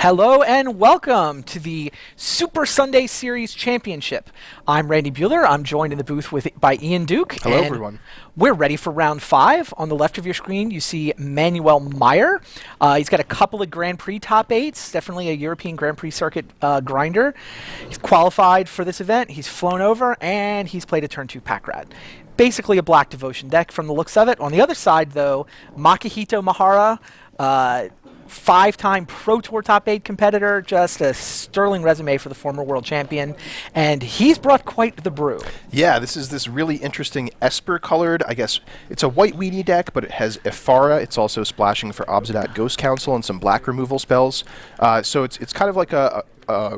Hello and welcome to the Super Sunday Series Championship. I'm Randy Buehler. I'm joined in the booth by Ian Duke. Hello, everyone. We're ready for round 5. On the left of your screen, you see Manuel Meyer. He's got a couple of Grand Prix top 8s, definitely a European Grand Prix circuit grinder. He's qualified for this event. He's flown over, and he's played a turn 2 pack rat. Basically a Black Devotion deck from the looks of it. On the other side, though, Makihito Mahara, 5-time Pro Tour top 8 competitor, just a sterling resume for the former world champion, and he's brought quite the brew. Yeah, this is this really interesting Esper colored, I guess it's a white weenie deck, but it has Ephara. It's also splashing for Obsidat Ghost Council and some black removal spells. So it's kind of like a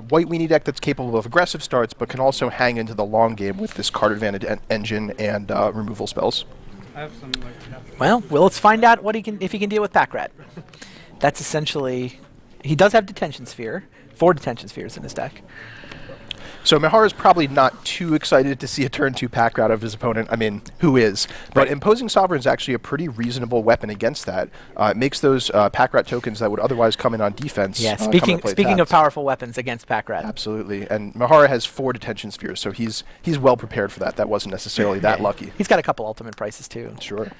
white weenie deck that's capable of aggressive starts, but can also hang into the long game with this card advantage engine and removal spells. Well, let's find out what if he can deal with pack rat. That's essentially, he does have Detention Sphere, 4 Detention Spheres in his deck. So Mihara's probably not too excited to see a turn 2 pack out of his opponent. I mean, who is? But Imposing Sovereign is actually a pretty reasonable weapon against that. It makes those pack rat tokens that would otherwise come in on defense. Yeah, speaking of powerful weapons against pack rat. Absolutely. And Mihara has 4 Detention Spheres, so he's well prepared for that. That wasn't necessarily that lucky. He's got a couple ultimate prices too. Sure.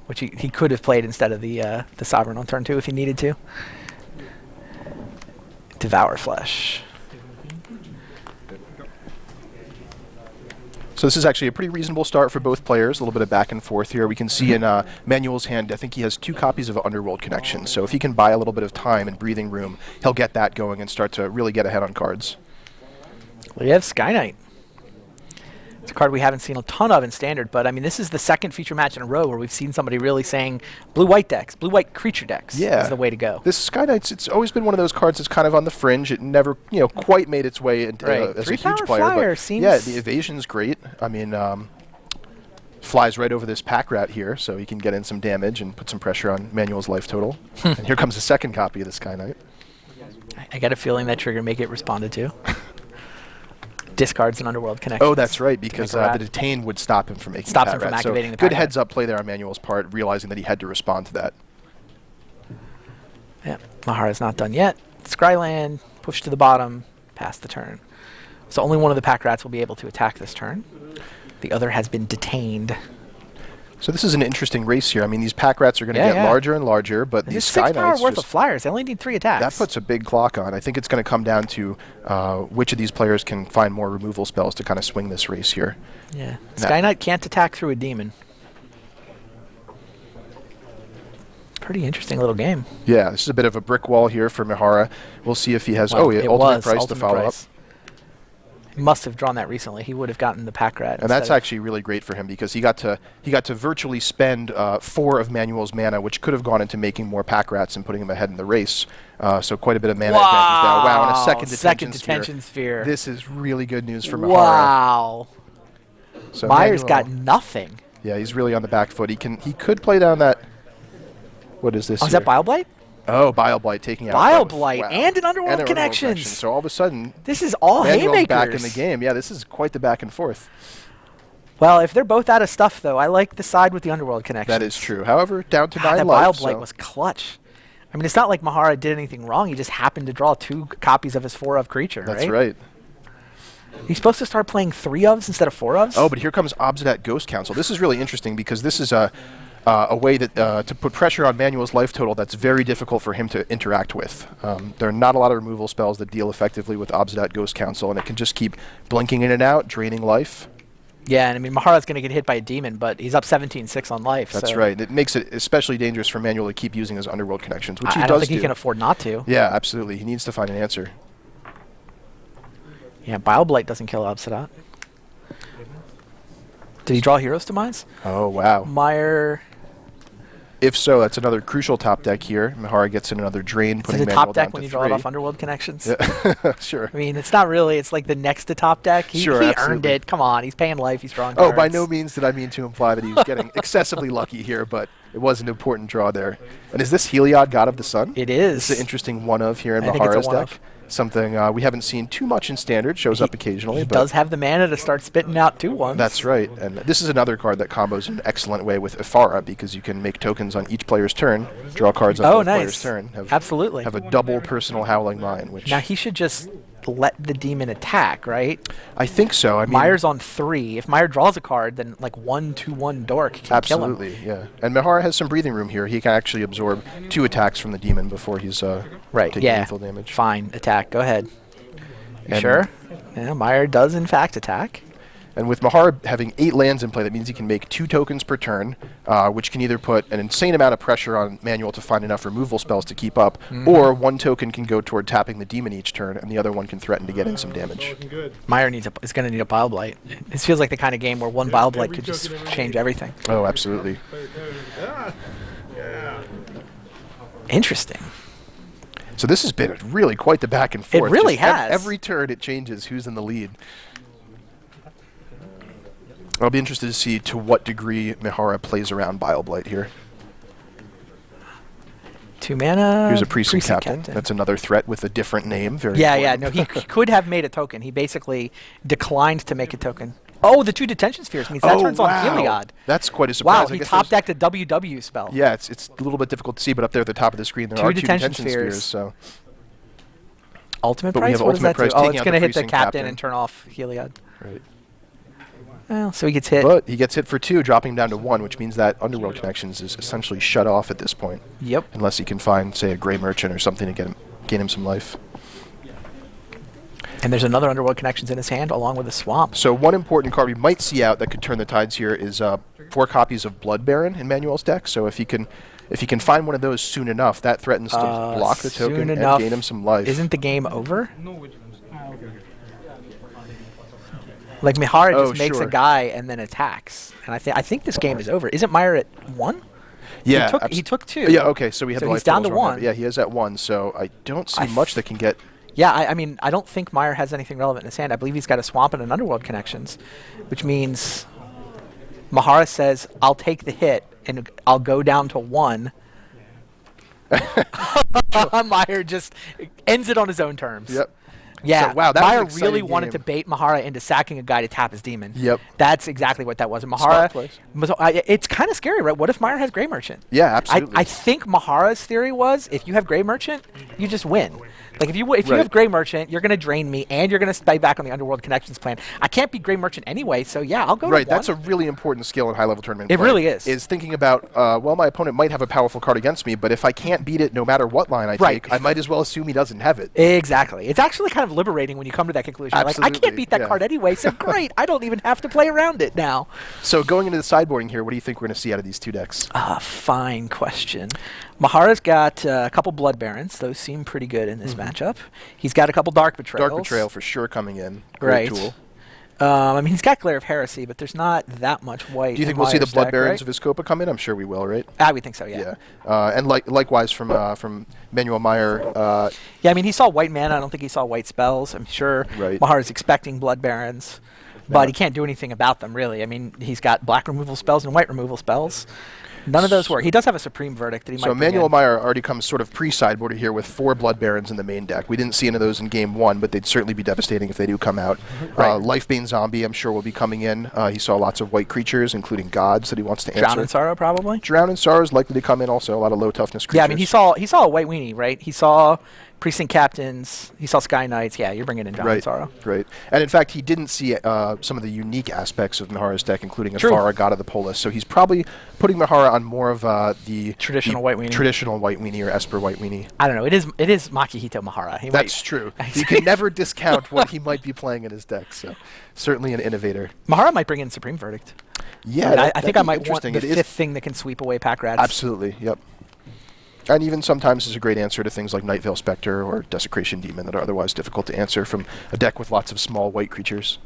Which he could have played instead of the Sovereign on turn 2 if he needed to. Devour Flesh. So this is actually a pretty reasonable start for both players. A little bit of back and forth here. We can see in Manuel's hand, I think he has 2 copies of Underworld Connection. So if he can buy a little bit of time and breathing room, he'll get that going and start to really get ahead on cards. We have Sky Knight. It's a card we haven't seen a ton of in Standard, but I mean, this is the second feature match in a row where we've seen somebody really saying blue-white decks, blue-white creature decks is the way to go. This Sky Knight's, it's always been one of those cards that's kind of on the fringe. It never, quite made its way into as a huge player. But yeah, the evasion's great. I mean, flies right over this pack rat here, so he can get in some damage and put some pressure on Manuel's life total. And here comes a second copy of the Sky Knight. I got a feeling that trigger may get responded to. Discards an Underworld Connection. Oh, that's right, because the Detain would stop him from making activating the pack rat. Good heads-up play there on Manuel's part, realizing that he had to respond to that. Yeah, Mahara's not done yet. Scryland, push to the bottom, pass the turn. So only one of the pack rats will be able to attack this turn. The other has been detained. So this is an interesting race here. I mean, these pack rats are going to get larger and larger, but these Sky Knights 6 power worth of flyers. They only need 3 attacks. That puts a big clock on. I think it's going to come down to which of these players can find more removal spells to kind of swing this race here. Yeah, Sky Knight can't attack through a demon. Pretty interesting little game. Yeah, this is a bit of a brick wall here for Mihara. We'll see if he has ultimate price to follow up. Must have drawn that recently. He would have gotten the pack rat. And that's actually really great for him because he got to virtually spend 4 of Manuel's mana, which could have gone into making more pack rats and putting him ahead in the race. So quite a bit of mana advantage now. Wow, and a second detention sphere. This is really good news for Mihara. Wow. So Meyer's got nothing. Yeah, he's really on the back foot. He could play down that. What is this? Oh, is that Bile Blight? Oh, Bile Blight taking out Bile Blight and an Underworld Connection. So all of a sudden, this is all Manuel's haymakers. back in the game. Yeah, this is quite the back and forth. Well, if they're both out of stuff, though, I like the side with the Underworld Connection. That is true. However, down to 9 life. That Bile Blight was clutch. I mean, it's not like Mahara did anything wrong. He just happened to draw 2 copies of his 4-of creature, right? That's right. He's supposed to start playing 3-ofs instead of 4-ofs? Oh, but here comes Obsidat Ghost Council. This is really interesting because this is a way that to put pressure on Manuel's life total that's very difficult for him to interact with. There are not a lot of removal spells that deal effectively with Obsidat Ghost Council, and it can just keep blinking in and out, draining life. Yeah, and I mean, Mahara's going to get hit by a demon, but he's up 17-6 on life. That's right. It makes it especially dangerous for Manuel to keep using his Underworld Connections, which he does I don't think he can afford not to. Yeah, absolutely. He needs to find an answer. Yeah, Bile Blight doesn't kill Obsidat. Did he draw Hero's Demise? Oh, wow. Meyer... If so, that's another crucial top deck here. Mihara gets in another drain, putting Manuel down to 3. Is it top deck when you draw it off Underworld Connections? Yeah. Sure. I mean, it's not really. It's like the next to top deck. He earned it. Come on, he's paying life. He's drawing cards. Oh, by no means did I mean to imply that he was getting excessively lucky here, but It was an important draw there. And is this Heliod, God of the Sun? It is. It's an interesting one-of here in I think it's a Mahara's one-of. deck. Something we haven't seen too much in Standard. Shows up occasionally. He but does have the mana to start spitting out 2/1s. That's right. And this is another card that combos in an excellent way with Ifara because you can make tokens on each player's turn, draw cards on both players' turn. Absolutely. Have a double personal Howling Mine, which... Now he should just let the demon attack, right? I think so. I mean, Meyer's on 3. If Meyer draws a card, then like 1/2/1 Dork can kill him. absolutely, yeah. And Mahara has some breathing room here. He can actually absorb 2 attacks from the demon before he's taking lethal damage. Fine, attack. Go ahead. You And- sure? Yeah, Meyer does in fact attack. And with Mahara having 8 lands in play, that means he can make 2 tokens per turn, which can either put an insane amount of pressure on Manuel to find enough removal spells to keep up, or 1 token can go toward tapping the demon each turn, and the other one can threaten to get in some damage. Meyer is going to need a Bile Blight. This feels like the kind of game where one Bile Blight could just change everything. Oh, absolutely. Interesting. So this has been really quite the back and forth. really Just has. Every turn it changes who's in the lead. I'll be interested to see to what degree Mahara plays around Bile Blight here. 2 mana. Here's a Precinct Captain. That's another threat with a different name. Very Yeah, important. no, he could have made a token. He basically declined to make a token. Oh, the 2 detention spheres means that turns on Heliod. That's quite a surprise. Wow, I he guess top there's- decked a WW spell. Yeah, it's a little bit difficult to see, but up there at the top of the screen there 2 are 2 detention detention spheres. spheres. So Ultimate But we price? have What does ultimate that price do? Oh, taking it's out going the to hit the Precinct captain Captain. and turn off Heliod. right. Well, so he gets hit. But he gets hit for 2, dropping down to 1, which means that Underworld Connections is essentially shut off at this point. Yep. Unless he can find, say, a Grey Merchant or something to gain him some life. And there's another Underworld Connections in his hand along with a Swamp. So one important card we might see out that could turn the tides here is 4 copies of Blood Baron in Manuel's deck. So if he can find one of those soon enough, that threatens to block the token soon and enough. gain him some life. Isn't the game over? Like Mihara just makes a sure. guy and then attacks. And I think this game is over. Isn't Meyer at 1? Yeah, He took 2. Yeah, okay, so we have So the he's life down totals to wrong there, 1. but yeah, he is at 1, so I don't see I much that can get... Yeah, I mean, I don't think Meyer has anything relevant in his hand. I believe he's got a Swamp and an Underworld Connections, which means Mahara says, I'll take the hit and I'll go down to 1. Meyer just ends it on his own terms. Yep. Yeah, So, wow, that was an Meyer exciting really wanted to game. bait Mahara into sacking a guy to tap his demon. Yep. That's exactly what that was. And Smart Mahara, place. it's kind of scary, right? What if Meyer has Grey Merchant? Yeah, absolutely. I think Mahara's theory was if you have Grey Merchant, you just win. Like if you Right. have Grey Merchant, you're going to drain me and you're going to stay back on the Underworld Connections plan. I can't beat Grey Merchant anyway, so yeah, I'll go Right, to 1. that's a really important skill in high-level tournament It play, really is. Is thinking about, well, my opponent might have a powerful card against me, but if I can't beat it no matter what line I Right. take, I might as well assume he doesn't have it. Exactly. It's actually kind of liberating when you come to that conclusion. You're like, I Absolutely, can't beat that yeah. card anyway, so great. I don't even have to play around it now. So going into the sideboarding here, what do you think we're going to see out of these 2 decks? Fine question. Mahara's got a couple Blood Barons. Those seem pretty good in this matchup. He's got a couple Dark Betrayals. Dark Betrayal for sure coming in. Great Right. tool. I mean, he's got Glare of Heresy, but there's not that much white. Do you think in we'll see the Meyer's Blood deck, Barons right? of Vizcopa come in? I'm sure we will, right? We think so, yeah. And likewise from Manuel Meyer. Yeah, I mean, he saw white mana. I don't think he saw white spells. I'm sure Right. Mahara's expecting Blood Barons, but he can't do anything about them, really. I mean, he's got black removal spells and white removal spells. None of those work. He does have a Supreme Verdict that he might So bring Manuel in. Meyer already comes sort of pre-sideboarded here with 4 Blood Barons in the main deck. We didn't see any of those in game 1, but they'd certainly be devastating if they do come out. Right. Lifebane Zombie, I'm sure, will be coming in. He saw lots of white creatures, including gods that he wants to answer. Drown in Sorrow, probably. Drown in Sorrow is likely to come in also. A lot of low toughness creatures. Yeah, I mean, he saw a white weenie, right? He saw Precinct Captains. He saw Sky Knights. Yeah, you're bringing in Drown in Right, Sorrow. right. And in fact, he didn't see some of the unique aspects of Mahara's deck, including True. Afara, God of the Polis. So he's probably putting Mahara on more of the Traditional white weenie. Traditional white weenie or Esper white weenie. I don't know. It is Makihito Mahara. He That's might, true. You can never discount what he might be playing in his deck. So certainly an innovator. Mahara might bring in Supreme Verdict. Yeah, I mean, I that'd think I be might want the interesting. It is- fifth thing that can sweep away pack rats. Absolutely, yep. And even sometimes is a great answer to things like Night Veil Spectre or Desecration Demon that are otherwise difficult to answer from a deck with lots of small white creatures.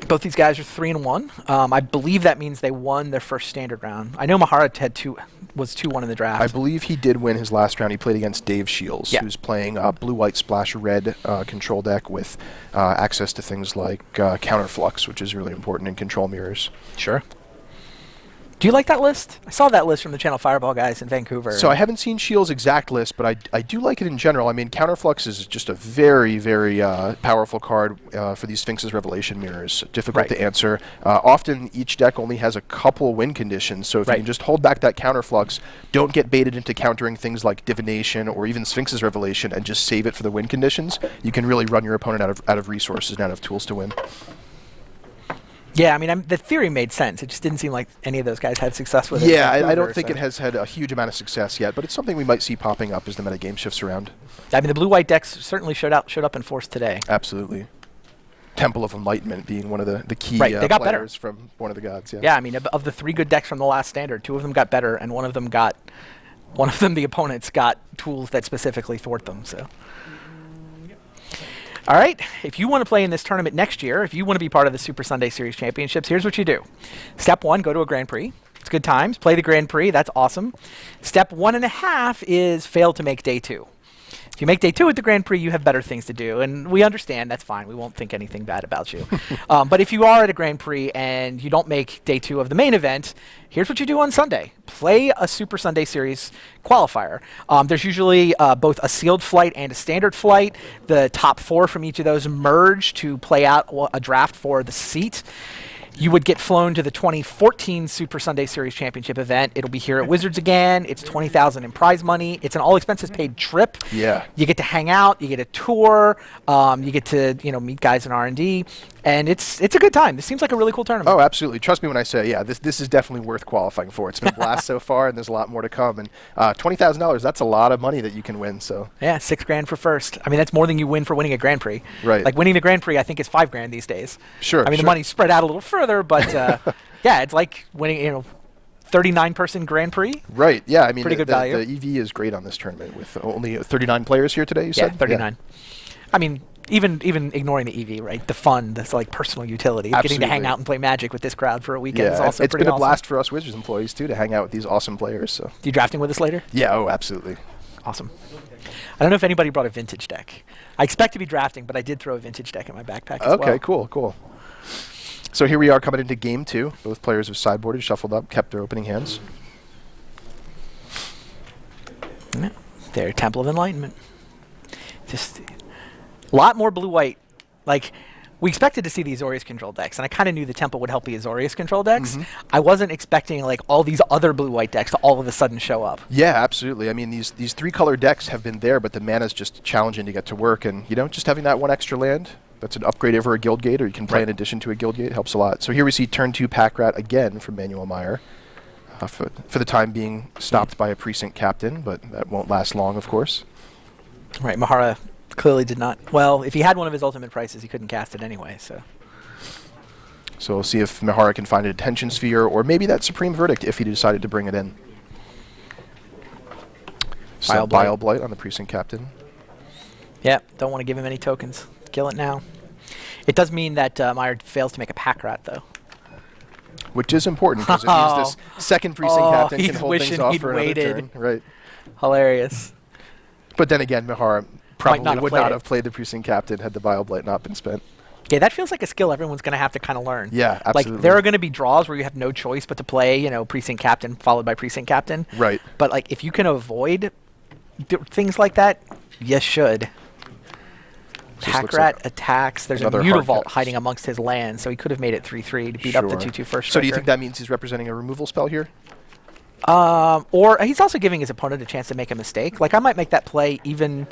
Both these guys are 3-1. I believe that means they won their first standard round. I know Mahara was 2-1 in the draft. I believe he did win his last round. He played against Dave Shields, Yeah. who's playing blue-white splash red control deck with access to things like Counterflux, which is really important in control mirrors. Sure. Do you like that list? I saw that list from the Channel Fireball guys in Vancouver. So I haven't seen Shiel's exact list, but I do like it in general. I mean, Counterflux is just a very, very powerful card for these Sphinx's Revelation Mirrors. Difficult to answer. Often each deck only has a couple win conditions, so if you can just hold back that Counterflux, don't get baited into countering things like Divination or even Sphinx's Revelation, and just save it for the win conditions, you can really run your opponent out of resources and out of tools to win. Yeah, I mean, the theory made sense. It just didn't seem like any of those guys had success with it. Yeah, I don't think it has had a huge amount of success yet, but it's something we might see popping up as the metagame shifts around. I mean, the blue-white decks certainly showed up in force today. Absolutely. Temple of Enlightenment being one of the key they got better players from one of the gods. Yeah. Yeah, I mean, of the 3 good decks from the last standard, 2 of them got better, and one of them, the opponents got tools that specifically thwart them. So. All right, if you want to play in this tournament next year, if you want to be part of the Super Sunday Series Championships, here's what you do. Step 1, go to a Grand Prix. It's good times. Play the Grand Prix. That's awesome. Step 1.5 is fail to make day 2. If you make day 2 at the Grand Prix, you have better things to do, and we understand. That's fine. We won't think anything bad about you. But if you are at a Grand Prix and you don't make day 2 of the main event, here's what you do on Sunday. Play a Super Sunday Series qualifier. There's usually both a sealed flight and a standard flight. The top 4 from each of those merge to play out a draft for the seat. You would get flown to the 2014 Super Sunday Series Championship event. It'll be here at Wizards again. It's $20,000 in prize money. It's an all-expenses-paid trip. Yeah. You get to hang out. You get a tour. You get to meet guys in R&D, and it's a good time. This seems like a really cool tournament. Oh, absolutely. Trust me when I say, yeah, this is definitely worth qualifying for. It's been a blast so far, and there's a lot more to come. And $20,000, that's a lot of money that you can win. So yeah, $6,000 for first. I mean, that's more than you win for winning a Grand Prix. Right. Like winning the Grand Prix, I think is $5,000 these days. Sure. I mean, the money's spread out a little further, but yeah, it's like winning 39-person Grand Prix. Right. Yeah. I mean, pretty good value. The EV is great on this tournament with only 39 players here today. You said? Yeah, 39. Yeah. I mean, even ignoring the EV, right? The fun, that's like personal utility. Absolutely. Getting to hang out and play Magic with this crowd for a weekend is also it's pretty been a awesome. blast for us Wizards employees too to hang out with these awesome players. So. You drafting with us later? Yeah. Oh, absolutely. Awesome. I don't know if anybody brought a vintage deck. I expect to be drafting, but I did throw a vintage deck in my backpack as well. Okay. Cool. So here we are coming into game 2. Both players have sideboarded, shuffled up, kept their opening hands. Yeah. There, Temple of Enlightenment. Just a lot more blue-white. Like, we expected to see the Azorius control decks, and I kind of knew the Temple would help the Azorius control decks. I wasn't expecting like all these other blue-white decks to all of a sudden show up. Yeah, absolutely. I mean, these 3-color decks have been there, but the mana's just challenging to get to work, and just having that one extra land. That's an upgrade over a Guildgate, or you can play in addition to a Guildgate. Helps a lot. So here we see turn 2 Pack Rat again from Manuel Meyer. For the time being stopped by a Precinct Captain, but that won't last long, of course. Right, Mahara clearly did not. Well, if he had one of his ultimate prices, he couldn't cast it anyway. So we'll see if Mahara can find a Detention Sphere, or maybe that Supreme Verdict if he decided to bring it in. So Bile Blight on the Precinct Captain. Yeah, don't want to give him any tokens. Kill it now. It does mean that Meyer fails to make a Pack Rat, though. Which is important, because it means this second Precinct Captain can hold things off for another turn. Right. Hilarious. But then again, Mahara probably would not have it. played the Precinct Captain had the Bile Blight not been spent. Yeah, that feels like a skill everyone's going to have to kind of learn. Yeah, absolutely. Like, there are going to be draws where you have no choice but to play, Precinct Captain followed by Precinct Captain. Right. But, like, if you can avoid things like that, you should. Pack Rat attacks. There's a Mutavault hiding amongst his lands, so he could have made it 3/3 to beat up the 2/2 first striker. So do you think that means he's representing a removal spell here? Or he's also giving his opponent a chance to make a mistake. Like, I might make that play even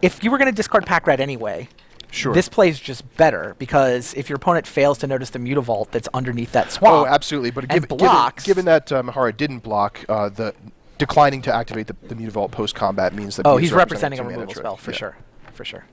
if you were going to discard Pack Rat anyway. Sure. This play is just better, because if your opponent fails to notice the Mutavault that's underneath that swamp, oh, absolutely. But given that Mahara didn't block, the declining to activate the Mutavault post-combat means that he's representing a removal spell, for sure. For sure.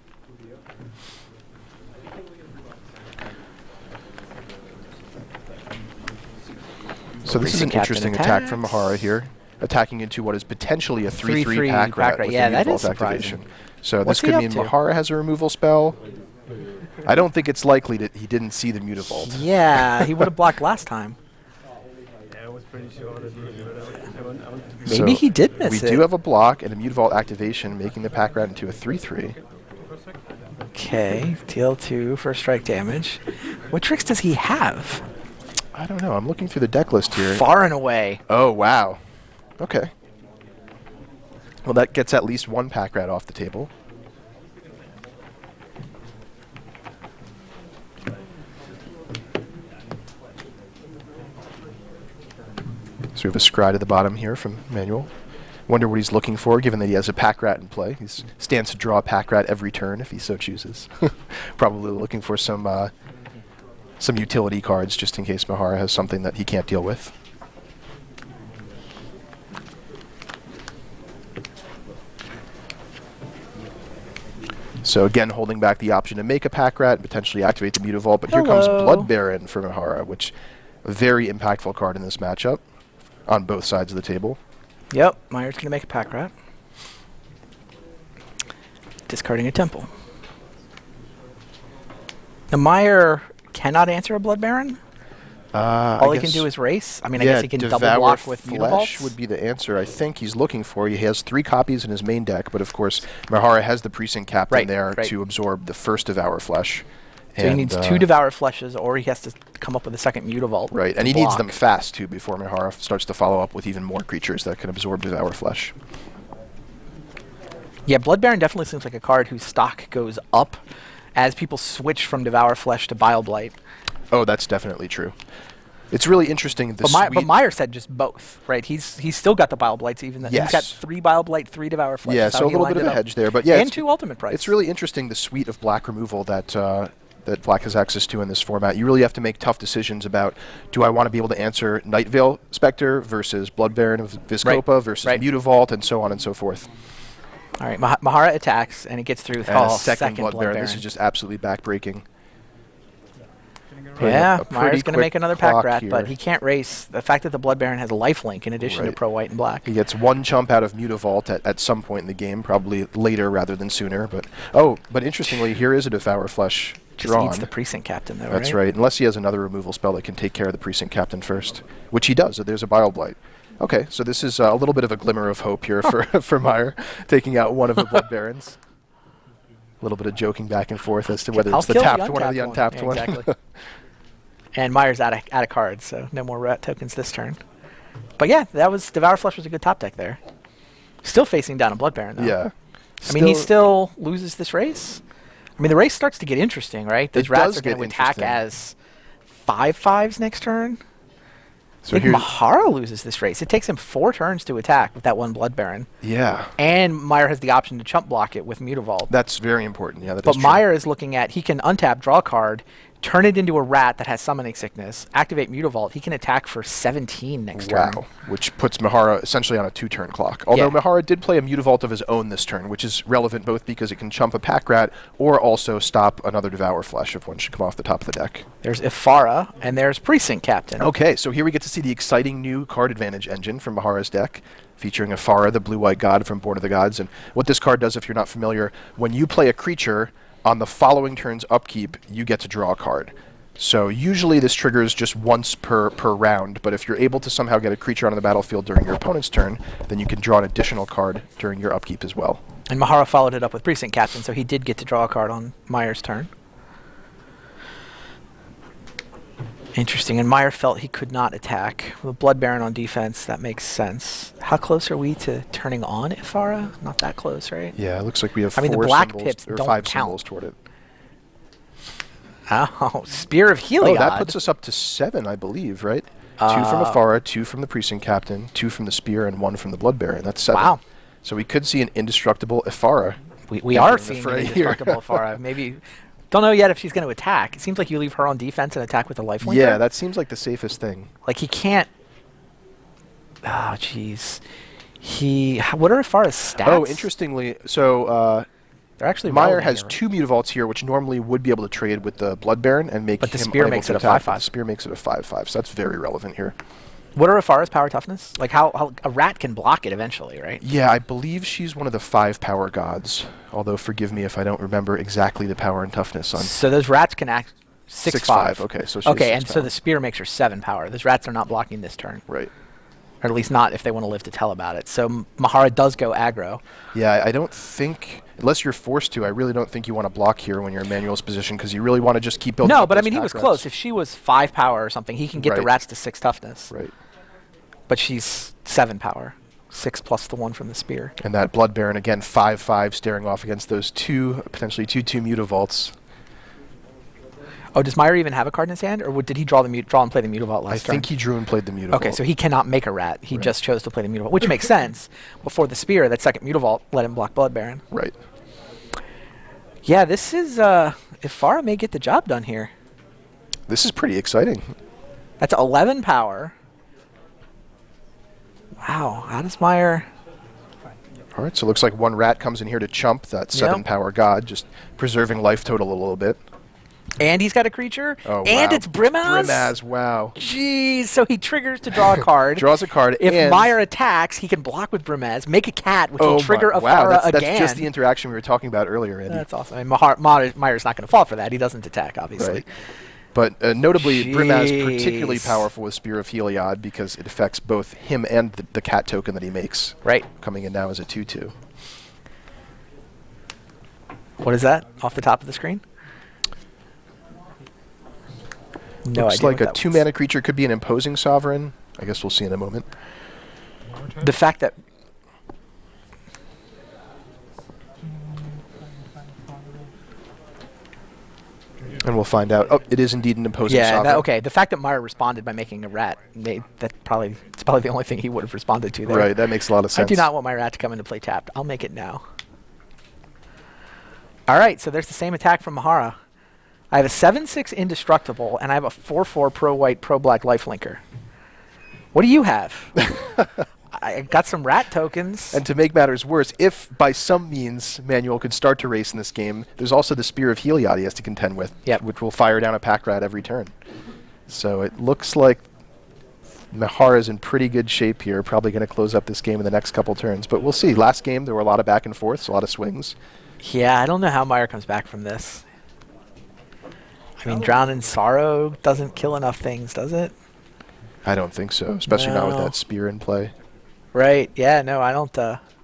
So this is an interesting attack from Mahara here, attacking into what is potentially a 3/3 Pack Rat with yeah, the that is Mutavault activation. So What's this could mean Mahara has a removal spell. I don't think it's likely that he didn't see the Mutavault. Yeah, he would have blocked last time. I was pretty sure that Maybe he did miss it. We do have a block and a Mutavault activation, making the Pack Rat into a 3/3. Okay, deal 2 first strike damage. What tricks does he have? I don't know. I'm looking through the deck list here. Far and away. Oh, wow. Okay. Well, that gets at least one pack rat off the table. So we have a scry at the bottom here from Manuel. Wonder what he's looking for, given that he has a pack rat in play. He stands to draw a pack rat every turn if he so chooses. Probably looking for some utility cards just in case Mahara has something that he can't deal with. So again, holding back the option to make a pack rat and potentially activate the Mutavault, but here comes Blood Baron for Mahara, which a very impactful card in this matchup on both sides of the table. Yep, Meyer's going to make a pack rat. Discarding a temple. Now, Meyer cannot answer a Blood Baron. All he can do is race. I mean, I guess he can double block with Mutavaults. Would be the answer I think he's looking for. He has 3 copies in his main deck, but of course, Mahara has the Precinct Captain to absorb the first Devour Flesh. So he needs 2 Devour Fleshes, or he has to come up with a second Mutavault. Right, and he needs them fast, too, before Mahara starts to follow up with even more creatures that can absorb Devour Flesh. Yeah, Blood Baron definitely seems like a card whose stock goes up as people switch from Devour Flesh to Bile Blight. Oh, that's definitely true. It's really interesting. But Meyer said just both, right? He's still got the Bile Blights, even though he's got 3 Bile Blight, 3 Devour Flesh. Yeah, so a little bit of a hedge there, but yeah, and 2 Ultimate Price. It's really interesting the suite of black removal that that Black has access to in this format. You really have to make tough decisions about, do I want to be able to answer Night Veil Spectre versus Blood Baron of Vizkopa versus Mutavault, and so on and so forth. All right, Mahara attacks, and it gets through second Blood Baron. This is just absolutely backbreaking. Yeah, Meyer's going to make another pack rat, but he can't race. The fact that the Blood Baron has a lifelink in addition to Pro White and Black. He gets 1 chump out of Mutavault at some point in the game, probably later rather than sooner. But interestingly, here is a Devour Flesh drawn. Just needs the Precinct Captain, though, That's right, unless he has another removal spell that can take care of the Precinct Captain first, which he does. So there's a Bile Blight. Okay, so this is a little bit of a glimmer of hope here for Meyer, taking out one of the Blood Barons. A little bit of joking back and forth as to whether it's the tapped one or the untapped one. Exactly. And Meyer's out of cards, so no more rat tokens this turn. But yeah, Devour Flesh was a good top deck there. Still facing down a Blood Baron, though. Yeah. I mean, he still loses this race. I mean, the race starts to get interesting, right? Those rats are going to attack as 5/5s next turn. So I think Mahara loses this race. It takes him 4 turns to attack with that 1 Blood Baron. Yeah. And Meyer has the option to chump block it with Mutavault. That's very important. Yeah, but Meyer is looking at, he can untap, draw a card, turn it into a rat that has Summoning Sickness, activate Mutavault. He can attack for 17 next turn. Wow, which puts Mahara essentially on a 2-turn clock. Although Mahara did play a Mutavault of his own this turn, which is relevant both because it can chump a pack rat or also stop another Devour Flesh if one should come off the top of the deck. There's Ifara, and there's Precinct Captain. Okay, so here we get to see the exciting new card advantage engine from Mahara's deck, featuring Ifara, the blue-white god from Born of the Gods. And what this card does, if you're not familiar, when you play a creature, on the following turn's upkeep, you get to draw a card. So usually this triggers just once per round, but if you're able to somehow get a creature onto the battlefield during your opponent's turn, then you can draw an additional card during your upkeep as well. And Mahara followed it up with Precinct Captain, so he did get to draw a card on Meyer's turn. Interesting, and Meyer felt he could not attack. With Blood Baron on defense, that makes sense. How close are we to turning on Ifara? Not that close, right? Yeah, it looks like we have the black pips don't 5 count. symbols toward it. Oh, Spear of Heliod. Oh, that puts us up to 7, I believe, right? 2 from Ifara, 2 from the Precinct Captain, 2 from the Spear, and 1 from the Blood Baron. That's 7. Wow. So we could see an indestructible Ifara. We are seeing an indestructible Ifara. Maybe... Don't know yet if she's going to attack. It seems like you leave her on defense and attack with a lifelink. Yeah, that seems like the safest thing. Like, he can't... Oh, jeez. What are Ifara's stats? Oh, interestingly, so... They're actually Meyer has 2 Mutavaults here, which normally would be able to trade with the Blood Baron and make him the Spear makes it a 5/5. The Spear makes it a 5/5, so that's very relevant here. What are Ifara's power toughness? Like, how a rat can block it eventually, right? Yeah, I believe she's one of the 5 power gods. Although, forgive me if I don't remember exactly the power and toughness on. So those rats can act 6/5. Okay, so so the Spear makes her 7 power. Those rats are not blocking this turn. Right. Or at least not if they want to live to tell about it. So Mahara does go aggro. Yeah, I don't think, unless you're forced to, I really don't think you want to block here when you're in Manuel's position because you really want to just keep building. No, but I mean, he was close. If she was 5 power or something, he can get the rats to 6 toughness. Right. But she's 7 power. 6 plus the 1 from the spear. And that Blood Baron, again, 5/5 staring off against those potentially 2/2 Mutavaults. Oh, does Meyer even have a card in his hand? Or did he draw and play the Mutavault last turn? I think he drew and played the Mutavault. Okay, so he cannot make a rat. He just chose to play the Mutavault, which makes sense. Before the spear, that second Mutavault let him block Blood Baron. Right. Yeah, this is... Ifara may get the job done here. This is pretty exciting. That's 11 power. Wow, how does Meyer... All right, so it looks like 1 rat comes in here to chump that 7 power god, just preserving life total a little bit. And he's got a creature. Oh, and wow. it's Brimaz. Brimaz, wow. Jeez, so he triggers to draw a card. Draws a card. If and Meyer attacks, he can block with Brimaz, make a cat, which will trigger a wow, Ifara that's again. just the interaction we were talking about earlier, Andy. That's awesome. I mean, Meyer's not going to fall for that. He doesn't attack, obviously. Right. But notably, Brimaz Jeez. particularly powerful with Spear of Heliod because it affects both him and the cat token that he makes. Right. Coming in now as a 2/2. What is that off the top of the screen? No Looks idea like what a that 2-mana creature could be an imposing sovereign. I guess we'll see in a moment. was. The fact that... And we'll find out. Oh, it is indeed an imposing sovereign. Okay. The fact that Meyer responded by making a rat, it's probably the only thing he would have responded to there. Right, that makes a lot of sense. I do not want my rat to come into play tapped. I'll make it now. All right, so there's the same attack from Mahara. I have a 7/6 indestructible, and I have a 4/4 pro-white, pro-black lifelinker. What do you have? I got some rat tokens. And to make matters worse, if by some means Manuel could start to race in this game, there's also the Spear of Heliod he has to contend with, which will fire down a pack rat every turn. So it looks like Mahara's in pretty good shape here, probably going to close up this game in the next couple turns. But we'll see. Last game, there were a lot of back and forths, a lot of swings. Yeah, I don't know how Meyer comes back from this. I mean, Drown in Sorrow doesn't kill enough things, does it? I don't think so, especially not with that spear in play. Right, yeah, no, I don't...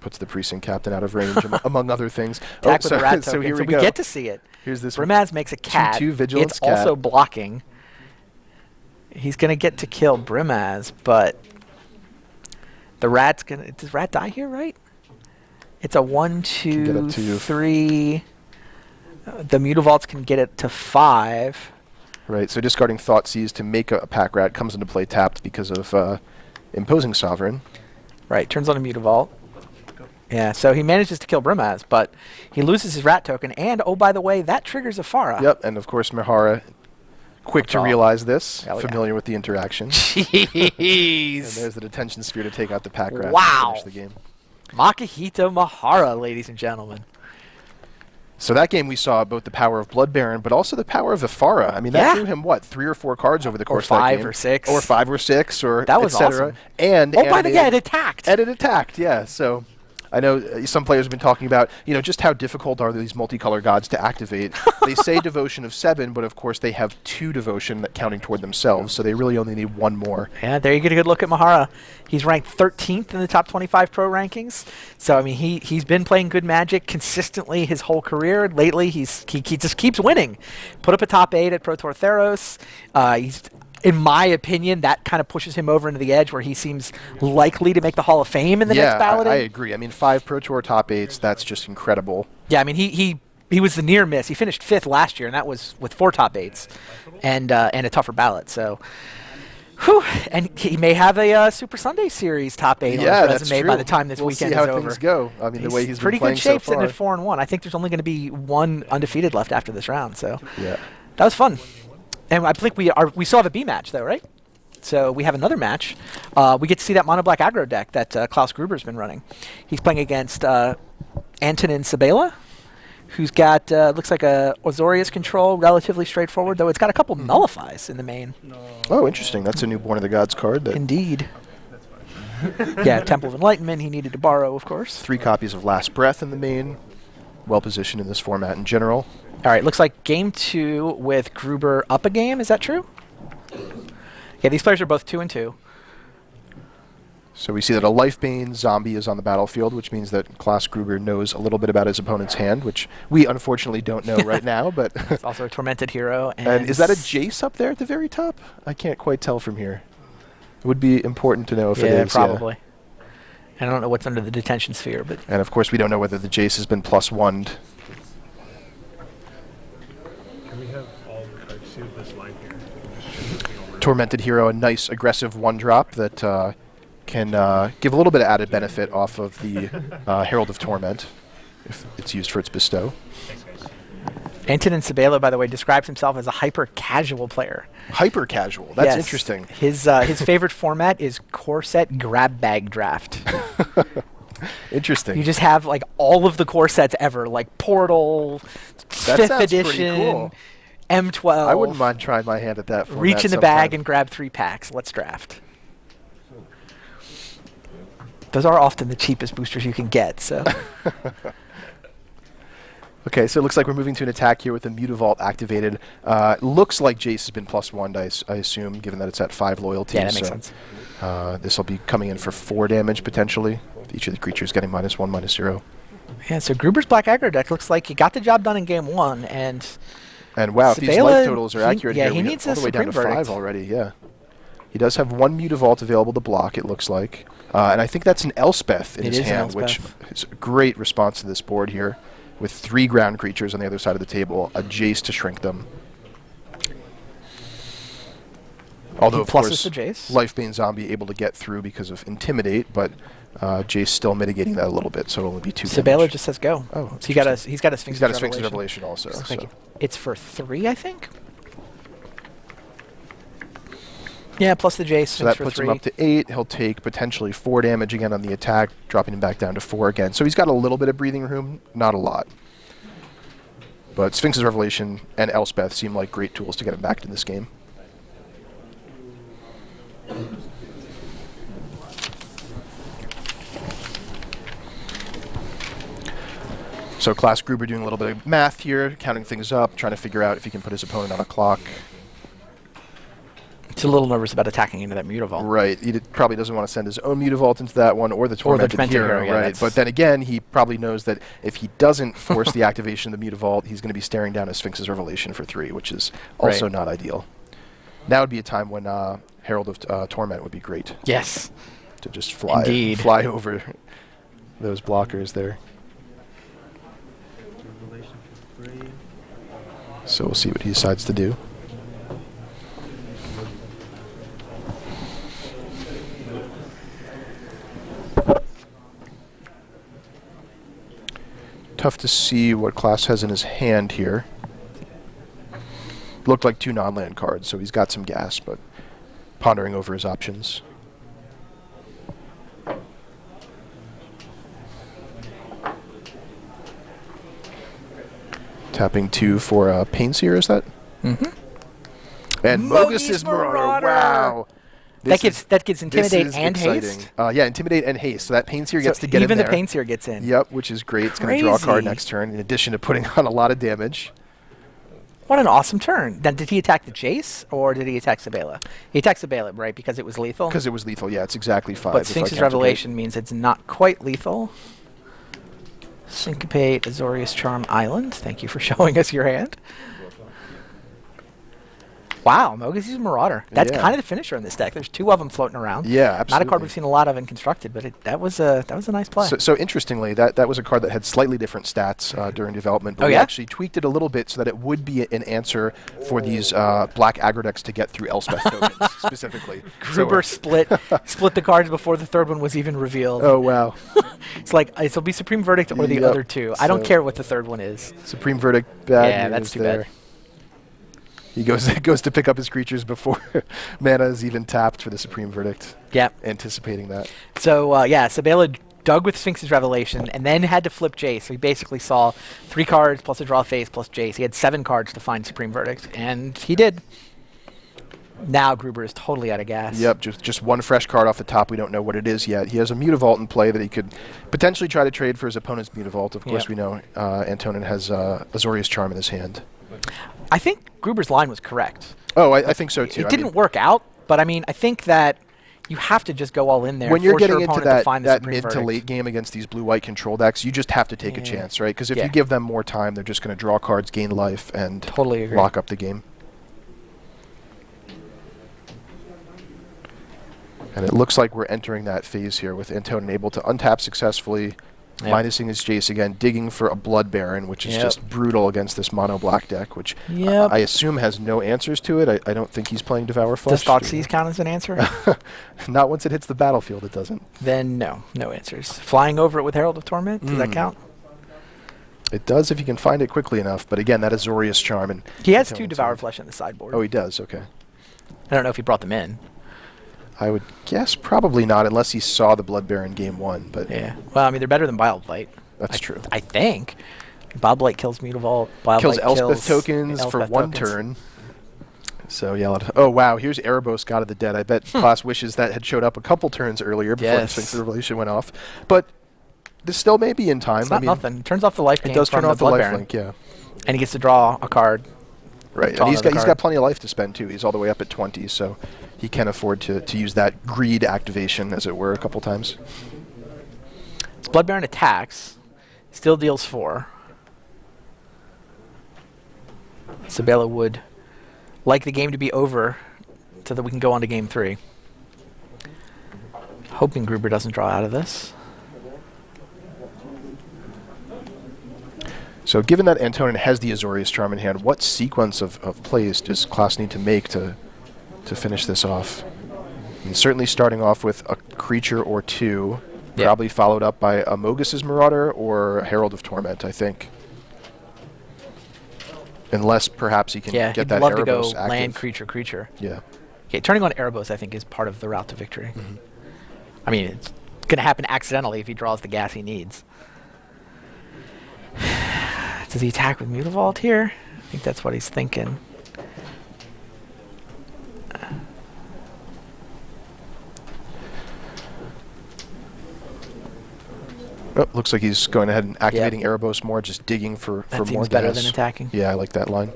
Puts the precinct captain out of range, among other things. Attack with the rat token, so here we we go. get to see it. Here's this Brimaz makes a cat. 2/2 vigilance it's cat. also blocking. He's going to get to kill Brimaz, but the rat's going to... Does rat die here, right? It's a 1, 2, 3... the Mutavaults can get it to 5. Right, so discarding Thoughtseize to make a pack rat comes into play tapped because of imposing sovereign. Right, turns on a Mutavault. Yeah, so he manages to kill Brimaz, but he loses his rat token, and, oh, by the way, that triggers Ifara. Yep, and of course Mahara, quick to realize this, familiar with the interaction. Jeez. And there's the detention sphere to take out the pack rat Wow. to finish the game. Makihito Mahara, ladies and gentlemen. So that game we saw both the power of Blood Baron, but also the power of Ifara. I mean, that drew him, what, 3 or 4 cards over the course of that game? Or 5 or 6. Or 5 or 6, or that was et cetera. awesome. And, oh, by the way, it attacked. And it attacked, yeah. So I know some players have been talking about, just how difficult are these multicolor gods to activate. They say devotion of 7, but of course they have 2 devotion that counting toward themselves, so they really only need 1 more. Yeah, there you get a good look at Mahara. He's ranked 13th in the top 25 pro rankings. So, I mean, he's been playing good Magic consistently his whole career. Lately, he just keeps winning. Put up a top 8 at Pro Tour Theros. He's... In my opinion, that kind of pushes him over into the edge where he seems likely to make the Hall of Fame in the next balloting. I agree. I mean, 5 Pro Tour top 8s, that's just incredible. Yeah, I mean, he was the near miss. He finished 5th last year, and that was with 4 top 8s and a tougher ballot. So, whew. And he may have a Super Sunday Series top 8 on his resume by the time this weekend is over. We'll see how things go. I mean, the way he's been playing so far. Pretty good shape sitting at 4-1. I think there's only going to be 1 undefeated left after this round. So, yeah, that was fun. And I think we still have a B match, though, right? So we have another match. We get to see that mono black aggro deck that Klaus Gruber's been running. He's playing against Antonin Sabela, who's got, looks like a Azorius control, relatively straightforward, though it's got a couple nullifies in the main. No. Oh, interesting. That's a new Born of the Gods card. Indeed. Yeah, Temple of Enlightenment he needed to borrow, of course. 3 copies of Last Breath in the main. Well positioned in this format in general. All right, looks like game 2 with Gruber up a game. Is that true? Yeah, these players are both 2-2. So we see that a Lifebane zombie is on the battlefield, which means that Klaus Gruber knows a little bit about his opponent's hand, which we unfortunately don't know right now. But It's also a Tormented Hero. and is that a Jace up there at the very top? I can't quite tell from here. It would be important to know if it Yeah, is. probably. And I don't know what's under the detention sphere, but And of course, we don't know whether the Jace has been +1'd. Can we have all the cards see this line here? Tormented Hero, a nice aggressive 1-drop that can give a little bit of added benefit off of the Herald of Torment if it's used for its bestow. Antonin Sabelo, by the way, describes himself as a hyper-casual player. Hyper casual. That's Yes. interesting. His favorite format is core set grab bag draft. Interesting. You just have like all of the core sets ever, like Portal, That 5th sounds pretty edition, cool. M12. I wouldn't mind trying my hand at that. Format Reach in the sometime. bag and grab 3 packs. Let's draft. Those are often the cheapest boosters you can get. So Okay, so it looks like we're moving to an attack here with the Mutavault activated. Looks like Jace has been +1'd, I assume, given that it's at 5 loyalty. yeah, that makes so, sense. This will be coming in for 4 damage potentially. Each of the creatures getting -1, -0. Yeah, so Gruber's Black Aggro deck looks like he got the job done in game 1, and And wow, if these Sabela, life totals are he- accurate yeah, here, he we needs get all a the way down to Supreme 5 Verdict. already, yeah. He does have 1 Mutavault available to block, it looks like. And I think that's an Elspeth in It his is an hand, which Elspeth. is a great response to this board here, with 3 ground creatures on the other side of the table, a Jace to shrink them. Although, of Pluses course, the Jace. Lifebane Zombie able to get through because of Intimidate, but Jace still mitigating that a little bit, so it'll only be 2 Sabela damage. just says go. Oh, so he's got a Sphinx's He's got a Sphinx's Revelation. Revelation also. Looks like so. it's for 3, I think. Yeah, plus the Jace. So that puts him up to 8. He'll take potentially 4 damage again on the attack, dropping him back down to 4 again. So he's got a little bit of breathing room, not a lot. But Sphinx's Revelation and Elspeth seem like great tools to get him back in this game. So Klaus Gruber doing a little bit of math here, counting things up, trying to figure out if he can put his opponent on a clock. He's a little nervous about attacking into that Mutavault. Right. He probably doesn't want to send his own Mutavault into that one or the Tormented Hero, yeah, right? that's- But then again, he probably knows that if he doesn't force the activation of the Mutavault, he's going to be staring down a Sphinx's Revelation for 3, which is also Right. not ideal. Now would be a time when Herald of Torment would be great Yes. to just fly Indeed. fly over those blockers there. Revelation for 3. So we'll see what he decides to do. Tough to see what Klaus has in his hand here. Looked like 2 non-land cards, so he's got some gas, but pondering over his options. Tapping 2 for Painseer, is that? Mm-hmm. And Mogis' Marauder. Wow. That gets This Intimidate is and exciting. Haste. Yeah, Intimidate and Haste. So that Painseer gets to get even in the there. Painseer gets in. Yep, which is great. It's going to draw a card Crazy. next turn, in addition to putting on a lot of damage. What an awesome turn. Then did he attack the Jace or did he attack Sabela? He attacked Sabela, right? Because it was lethal. Because it was lethal, yeah, it's exactly 5. But if I Sphinx's counted Revelation means it's not quite lethal. Syncopate Azorius Charm Island. Thank you for showing us your hand. Wow, Mogis' Marauder. That's Yeah. kind of the finisher in this deck. There's 2 of them floating around. Yeah, Not a card absolutely. we've seen a lot of in Constructed, but that was a nice play. So interestingly, that was a card that had slightly different stats during development, but Oh, we yeah? actually tweaked it a little bit so that it would be an answer for these black aggro decks to get through Elspeth tokens specifically. Gruber So, split the cards before the third one was even revealed. oh wow, It's like it'll be Supreme Verdict or the Yep. other 2. I don't So- care what the third one is. Supreme Verdict, bad Yeah, news that's too there. bad. He goes to pick up his creatures before mana is even tapped for the Supreme Verdict, Yeah. anticipating that. So yeah, Sabela dug with Sphinx's Revelation and then had to flip Jace. So he basically saw 3 cards plus a draw face plus Jace. He had 7 cards to find Supreme Verdict, and he did. Now Gruber is totally out of gas. Yep, just one fresh card off the top. We don't know what it is yet. He has a Mutavault in play that he could potentially try to trade for his opponent's Mutavault. Of course, Yep. we know Antonin has Azorius Charm in his hand. I think Gruber's line was correct. Oh, I think so too. It I didn't mean, work out, but I mean, I think that You have to just go all in there. When you're force getting your into opponent to find the that supreme mid to verdict. late game against these blue-white control decks, you just have to take a chance, right? Because if Yeah. you give them more time, they're just going to draw cards, gain life, and Totally agree. lock up the game. And it looks like we're entering that phase here with Antonin able to untap successfully, minusing his Jace again, digging for a Blood Baron, which is just brutal against this mono black deck, which I assume has no answers to it. I don't think he's playing Devour Flesh. Does Thoughtseize count as an answer? Not once it hits the battlefield, it doesn't. Then no answers. Flying over it with Herald of Torment, does that count? It does if you can find it quickly enough, but again, that Azorius Charm. And He has 2 Devour Flesh in the sideboard. Oh, he does, okay. I don't know if he brought them in. I would guess probably not, unless he saw the Blood Baron game 1. But Yeah. Well, I mean, they're better than Bile Blight. That's true. I think. Bile Blight kills Mutavault. Bile Kills Blight Elspeth tokens for 1 turn. So yeah. Oh wow! Here's Erebos, God of the Dead. I bet Class wishes that had showed up a couple turns earlier before the Sphinx of Revelation went off. But this still may be in time. It's not nothing. It turns off the life gain. It does from turn off the Blood life Baron. link, yeah. And he gets to draw a card. Right, and he's got plenty of life to spend too. He's all the way up at 20, so he can afford to use that greed activation, as it were, a couple times. It's Blood Baron attacks, still deals 4. Sabella would like the game to be over so that we can go on to game 3. Hoping Gruber doesn't draw out of this. So given that Antonin has the Azorius Charm in hand, what sequence of plays does Klaus need to make to finish this off? I mean, certainly starting off with a creature or 2, probably followed up by a Mogus's Marauder or Herald of Torment, I think. Unless perhaps he can get that love Erebos to go active. land, creature. Yeah. Okay, turning on Erebos, I think, is part of the route to victory. I mean, it's going to happen accidentally if he draws the gas he needs. Does he attack with Mutavault here? I think that's what he's thinking. Oh, looks like he's going ahead and activating Erebos more, just digging for That more seems gas. better than attacking. Yeah, I like that line.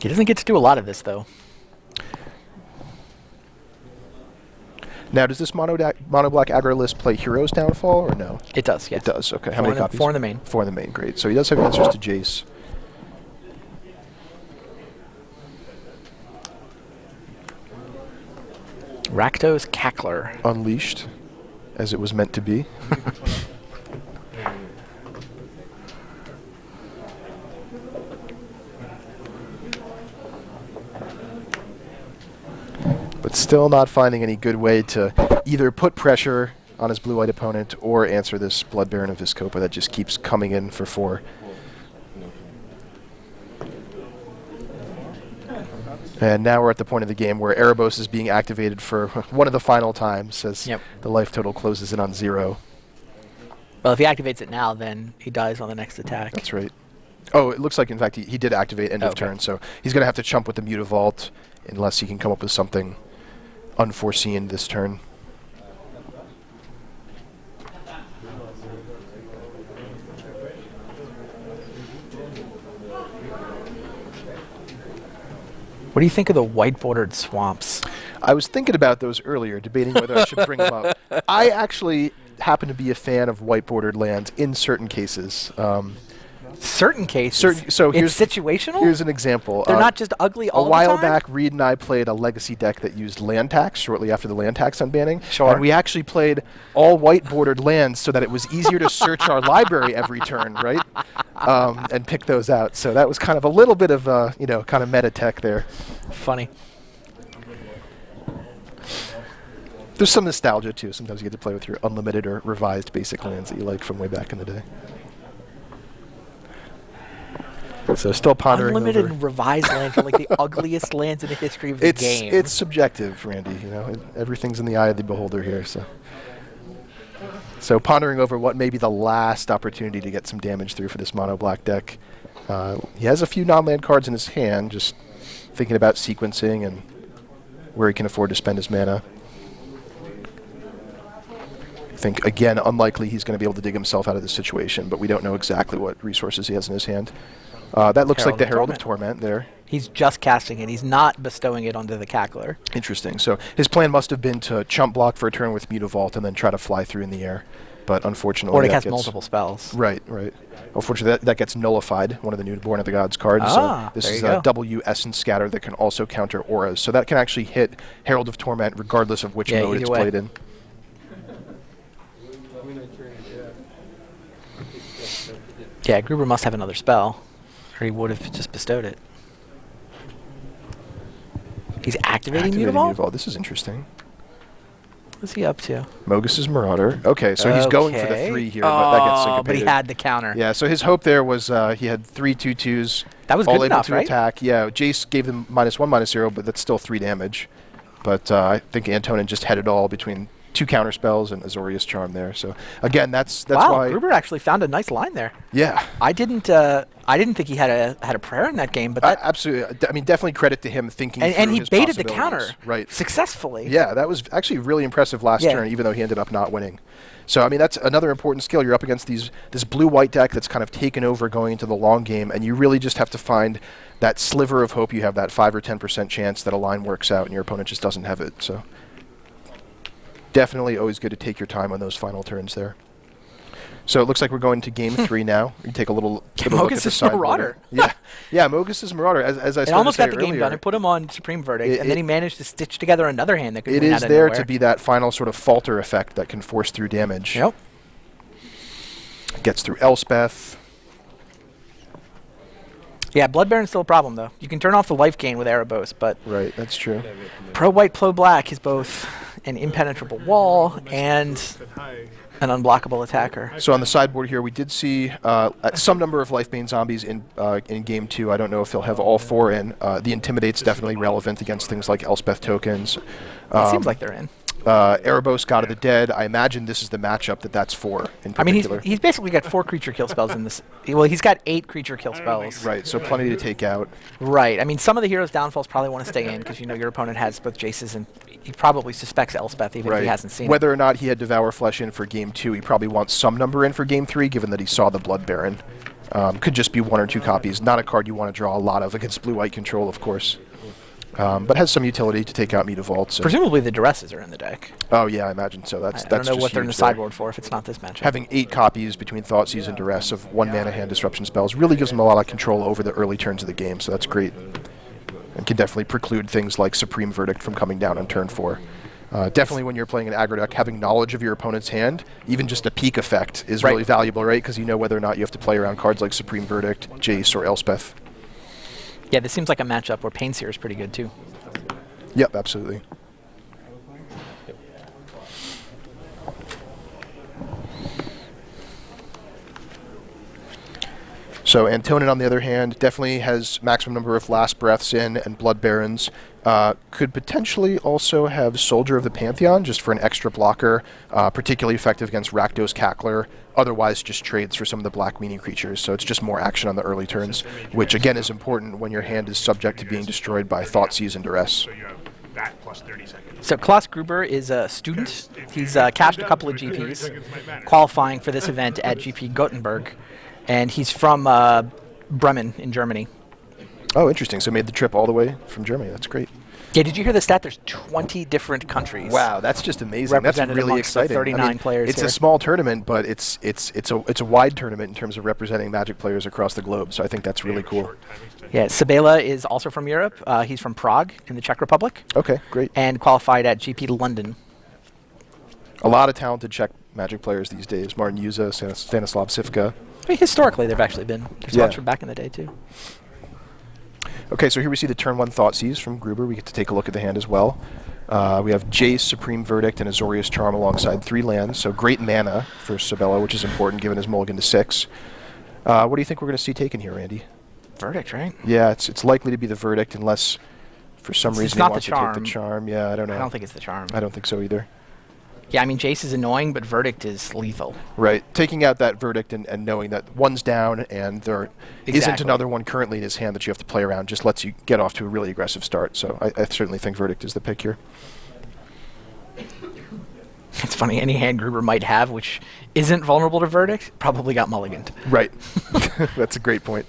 He doesn't get to do a lot of this, though. Now, does this mono black aggro list play Hero's Downfall or no? It does, yes. It does, okay. How many copies? 4 in the main. 4 in the main, great. So he does have answers to Jace. Rakdos Cackler. Unleashed, as it was meant to be. But still not finding any good way to either put pressure on his blue-white opponent or answer this Blood Baron of Viscopa that just keeps coming in for 4. And now we're at the point of the game where Erebos is being activated for one of the final times as the life total closes in on 0. Well, if he activates it now, then he dies on the next attack. That's right. Oh, it looks like, in fact, he did activate end of turn, so he's going to have to chump with the Mutavault unless he can come up with something unforeseen this turn. What do you think of the white bordered swamps? I was thinking about those earlier, debating whether I should bring them up. I actually happen to be a fan of white bordered lands in certain cases. Certain cases? So it's situational? Here's an example. They're not just ugly all the time? A while back, Reed and I played a legacy deck that used land tax shortly after the land tax unbanning. Sure. And we actually played all white bordered lands so that it was easier to search our library every turn, right? And pick those out. So that was kind of a little bit of, kind of meta tech there. Funny. There's some nostalgia, too. Sometimes you get to play with your unlimited or revised basic lands that you like from way back in the day. So still pondering Unlimited over. and revised lands are like the ugliest lands in the history of the game. It's subjective, Randy. Everything's in the eye of the beholder here. So pondering over what may be the last opportunity to get some damage through for this mono black deck. He has a few non-land cards in his hand, just thinking about sequencing and where he can afford to spend his mana. I think, again, unlikely he's going to be able to dig himself out of this situation, but we don't know exactly what resources he has in his hand. That looks like the Herald of Torment there. He's just casting it. He's not bestowing it onto the cackler. Interesting. So his plan must have been to chump block for a turn with Mutavault and then try to fly through in the air. But unfortunately, Or to that cast gets- multiple spells. Right, right. Unfortunately, that gets nullified, one of the new Born of the Gods cards. Ah, So this there is you a go. W Essence Scatter that can also counter auras. So that can actually hit Herald of Torment regardless of which Yeah, mode either it's way. played in. Yeah, Gruber must have another spell, or he would have just bestowed it. He's activating Mutavault? Mutavault. This is interesting. What's he up to? Mogus's Marauder. Okay, so he's going for the Okay. 3 here, but that gets Oh, syncopated. but he had the counter. Yeah, so his hope there was he had 3 2/2s. That was all good able enough, to right? attack. Yeah, Jace gave them -1/-0, but that's still 3 damage. But I think Antonin just had it all between 2 counter spells and Azorius Charm there. So again, that's Wow, why. Gruber actually found a nice line there. Yeah, I didn't think he had a prayer in that game, but that absolutely. I mean, definitely credit to him thinking. and through he his baited the possibilities. counter Right. successfully. Yeah, that was actually really impressive last Yeah. turn, even though he ended up not winning. So, I mean, that's another important skill. You're up against this blue-white deck that's kind of taken over going into the long game, and you really just have to find that sliver of hope you have, that 5 or 10% chance that a line works out and your opponent just doesn't have it. So, definitely always good to take your time on those final turns there. So it looks like we're going to game 3 now. You take a little look at the Mogus's sideboard. Marauder. Yeah, yeah, Mogus's Marauder. As I It started almost to say got the game earlier, done and put him on Supreme Verdict, It- and then he managed to stitch together another hand that could it win is out of there nowhere. to be that final sort of falter effect that can force through damage. Yep. Gets through Elspeth. Yeah, Blood Baron's still a problem, though. You can turn off the life gain with Erebos, but Right, that's true. Pro White, Pro Black is both an impenetrable wall and an unblockable attacker. So on the sideboard here, we did see some number of Lifebane zombies in game 2. I don't know if he'll have all 4 in. The Intimidate's definitely relevant against things like Elspeth tokens. It seems like they're in. Erebos, God of the Dead. I imagine this is the matchup that's for in I mean, particular. he's basically got 4 creature kill spells in this. Well, he's got 8 creature kill spells. Right, so plenty to take out. Right. I mean, some of the heroes' downfalls probably want to stay in because you know your opponent has both Jaces and he probably suspects Elspeth even if he hasn't seen Whether or not he had Devour Flesh in for game 2, he probably wants some number in for game 3, given that he saw the Blood Baron. Could just be 1 or 2 copies. Not a card you want to draw a lot of against blue-white control, of course. But has some utility to take out Mutavaults. Presumably the Duresses are in the deck. Oh yeah, I imagine so. That's I don't know just what they're in the huge there. sideboard for if it's not this matchup. Having 8 copies between Thoughtseize and Duress of 1 mana hand disruption spells really gives them a lot of control over the early turns of the game, so that's great. And can definitely preclude things like Supreme Verdict from coming down on turn 4. Definitely when you're playing an aggro deck, having knowledge of your opponent's hand, even just a peek effect, is really valuable, right? Because you know whether or not you have to play around cards like Supreme Verdict, Jace, or Elspeth. Yeah, this seems like a matchup where Painseer is pretty good too. Yep, absolutely. So Antonin, on the other hand, definitely has maximum number of Last Breaths in and Blood Barons. Could potentially also have Soldier of the Pantheon, just for an extra blocker, particularly effective against Rakdos Cackler. Otherwise, just trades for some of the black meanie creatures, so it's just more action on the early turns, which again is important when your hand is subject to being destroyed by Thoughtseize and Duress. So you have that plus 30 seconds. So Klaus Gruber is a student. He's cashed a couple of GPs, qualifying for this event at GP Gothenburg, and he's from Bremen in Germany. Oh, interesting. So made the trip all the way from Germany. That's great. Yeah, did you hear the stat? There's 20 different countries. Wow, that's just amazing. That's Represented really amongst the exciting. 39 players it's here. a small tournament, but it's a wide tournament in terms of representing Magic players across the globe. So I think that's really cool. Yeah, Sabela is also from Europe. He's from Prague in the Czech Republic Okay, great. and qualified at GP London. A lot of talented Czech Magic players these days. Martin Juza, Stanislav Sivka. I mean, historically, they've actually been. There's lots from back in the day, too. Okay, so here we see the turn 1 Thoughtseize from Gruber. We get to take a look at the hand as well. We have Jace, Supreme Verdict, and Azorius Charm alongside 3 lands. So great mana for Sabella, which is important given his mulligan to 6. What do you think we're going to see taken here, Randy? Verdict, right? Yeah, it's likely to be the Verdict unless for some It's reason he not the wants to take Charm. the Charm. Yeah, I don't know. I don't think it's the charm. I don't think so either. Yeah, I mean, Jace is annoying, but Verdict is lethal. Right. Taking out that Verdict and knowing that one's down and there isn't Exactly. another one currently in his hand that you have to play around just lets you get off to a really aggressive start. So I certainly think Verdict is the pick here. It's funny, any hand Gruber might have which isn't vulnerable to Verdict probably got mulliganed. Right. That's a great point.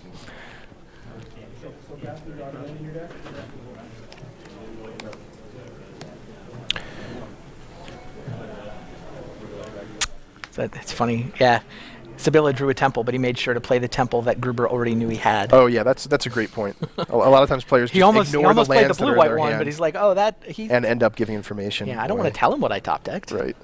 So it's funny. Yeah. Sabilla drew a temple, but he made sure to play the temple that Gruber already knew he had. Oh yeah, that's a great point. A lot of times players he just almost ignore the played the lands that are in blue-white their one, hand but he's like, oh, that he. and end up giving information. Yeah, I don't want to tell him what I top decked. Right.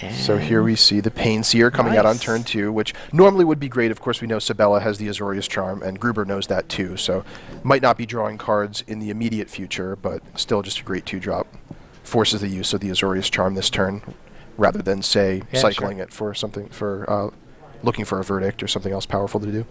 And So here we see the Pain Seer coming out on turn 2, which normally would be great. Of course, we know Sabella has the Azorius Charm, and Gruber knows that too, so might not be drawing cards in the immediate future, but still just a great 2-drop. Forces the use of the Azorius Charm this turn, rather than, say, cycling it for something, for looking for a verdict or something else powerful to do.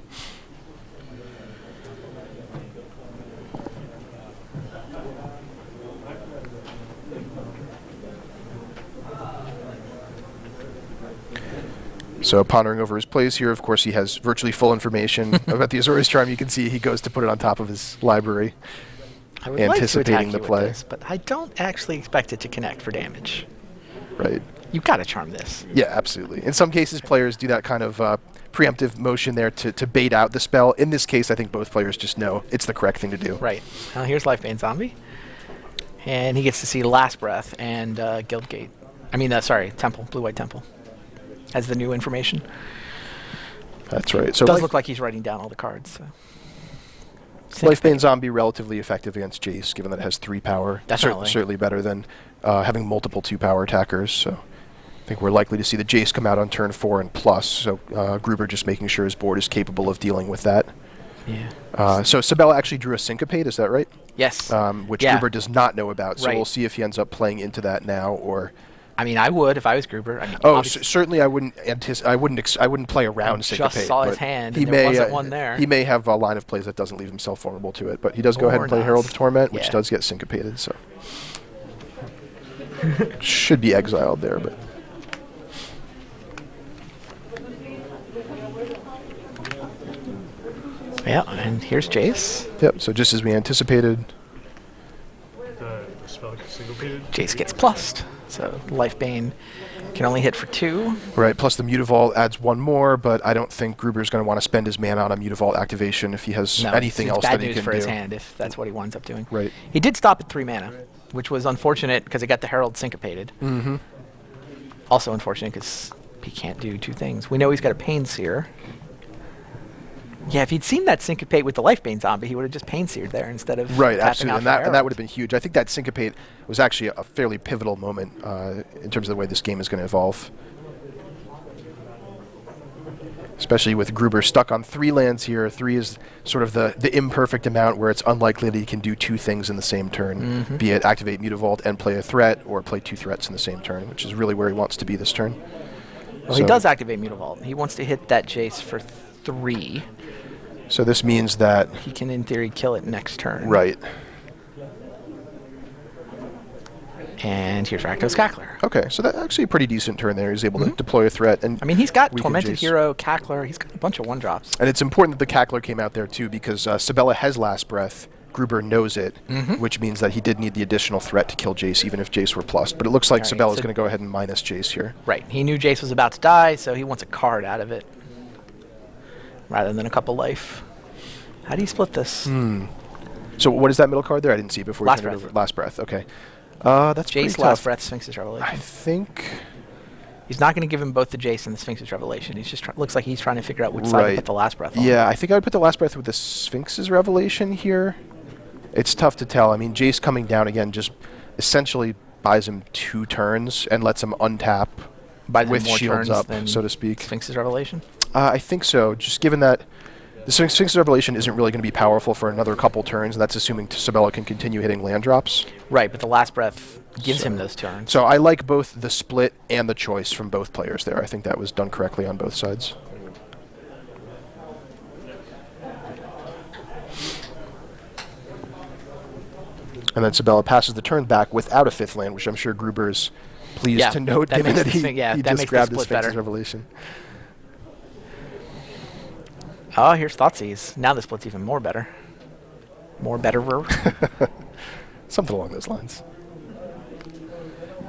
So pondering over his plays here, of course, he has virtually full information about the Azorius Charm. You can see he goes to put it on top of his library, I would anticipating like to the attack you play. with this, but I don't actually expect it to connect for damage. Right. You've got to charm this. Yeah, absolutely. In some cases, players do that kind of preemptive motion there to bait out the spell. In this case, I think both players just know it's the correct thing to do. Right. Now here's Lifebane Zombie. And he gets to see Last Breath and Guildgate. I mean, sorry, Temple, Blue-White Temple. As the new information. That's right. So It does look like he's writing down all the cards. So. Lifebane Zombie relatively effective against Jace, given that it has 3 power. Definitely. Certainly better than having multiple 2-power attackers. So I think we're likely to see the Jace come out on turn 4 and plus. So Gruber just making sure his board is capable of dealing with that. Yeah. So Sabella actually drew a Syncopate, is that right? Yes. Which Yeah. Gruber does not know about. So Right. we'll see if he ends up playing into that now or. I mean, I would if I was Gruber. I mean, Certainly I wouldn't I wouldn't play around Syncopate. just saw his but hand He and there may wasn't one there. He may have a line of plays that doesn't leave himself vulnerable to it, but he does go ahead Or and play not. Herald of Torment, which Yeah. does get syncopated. So should be exiled there, but. Yeah, and here's Jace. Yep. So just as we anticipated. The spell gets syncopated. Jace gets plussed. So Lifebane can only hit for 2. Right, plus the Mutavault adds 1 more, but I don't think Gruber's going to want to spend his mana on a Mutavault activation if he has anything it's else bad that he news can for do. his hand if that's what he winds up doing. Right. He did stop at 3 mana, which was unfortunate because it got the Herald syncopated. Mm-hmm. Also unfortunate because he can't do 2 things. We know he's got a Pain Seer. Yeah, if he'd seen that syncopate with the Lifebane Zombie, he would have just Pain Seared there instead of Right, tapping absolutely, out and for that Herald. would have been huge. I think that syncopate was actually a fairly pivotal moment in terms of the way this game is going to evolve. Especially with Gruber stuck on 3 lands here. 3 is sort of the imperfect amount where it's unlikely that he can do 2 things in the same turn, be it activate Mutavault and play a threat, or play 2 threats in the same turn, which is really where he wants to be this turn. Well, he does activate Mutavault. He wants to hit that Jace for 3. So this means that He can, in theory, kill it next turn. right. And here's Rakdos Cackler. Okay, so that's actually a pretty decent turn there. He's able to deploy a threat, and I mean, he's got weaken Tormented Jace. Hero, Cackler. He's got a bunch of 1-drops. And it's important that the Cackler came out there too, because Sabella has Last Breath. Gruber knows it, which means that he did need the additional threat to kill Jace, even if Jace were plussed. But it looks like All right, Sabella's so- going to go ahead and minus Jace here. Right. He knew Jace was about to die, so he wants a card out of it rather than a couple life. How do you split this? So what is that middle card there? I didn't see before. Last you handed Breath. over. Last Breath. Okay. That's pretty Jace, tough. Last Breath, Sphinx's I Revelation. think. He's not going to give him both the Jace and the Sphinx's Revelation. He's just looks like he's trying to figure out which side to put the Last Breath on. Yeah, I think I would put the Last Breath with the Sphinx's Revelation here. It's tough to tell. I mean, Jace coming down again just essentially buys him 2 turns and lets him untap Buys him with more shields turns up, than so to speak. Sphinx's Revelation. I think so. Just given that the Sphinx's Revelation isn't really going to be powerful for another couple turns, and that's assuming Sabella can continue hitting land drops. Right, but the Last Breath gives him those turns. So I like both the split and the choice from both players there. I think that was done correctly on both sides. And then Sabella passes the turn back without a 5th land, which I'm sure Gruber's pleased Yeah, to note, that given makes that the he, Sphinx- yeah, he that just makes the grabbed his split Sphinx's better. Revelation. Oh, here's Thoughtseize. Now the split's even more better. More betterer. Something along those lines.